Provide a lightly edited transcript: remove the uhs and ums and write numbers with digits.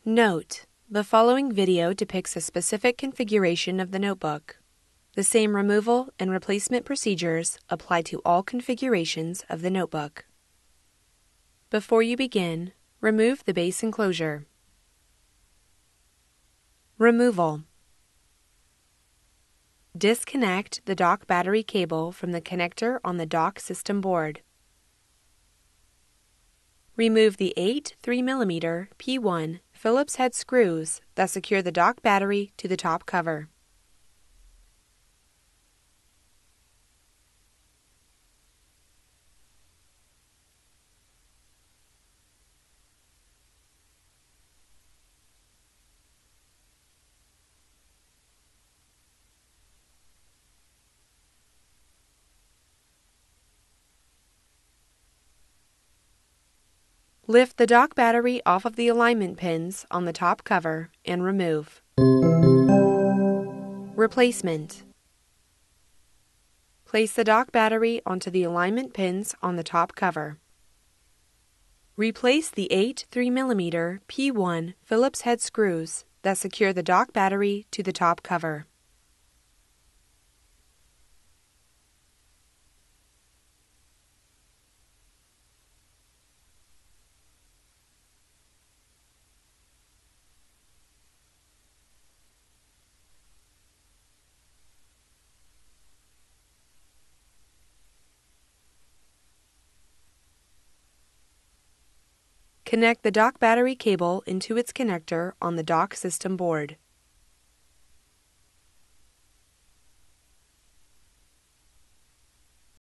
Note: the following video depicts a specific configuration of the notebook. The same removal and replacement procedures apply to all configurations of the notebook. Before you begin, remove the base enclosure. Removal. Disconnect the dock battery cable from the connector on the dock system board. Remove the 8 3mm P1 Phillips head screws that secure the dock battery to the top cover. Lift the dock battery off of the alignment pins on the top cover and remove. Replacement. Place the dock battery onto the alignment pins on the top cover. Replace the 8 3mm P1 Phillips head screws that secure the dock battery to the top cover. Connect the dock battery cable into its connector on the dock system board.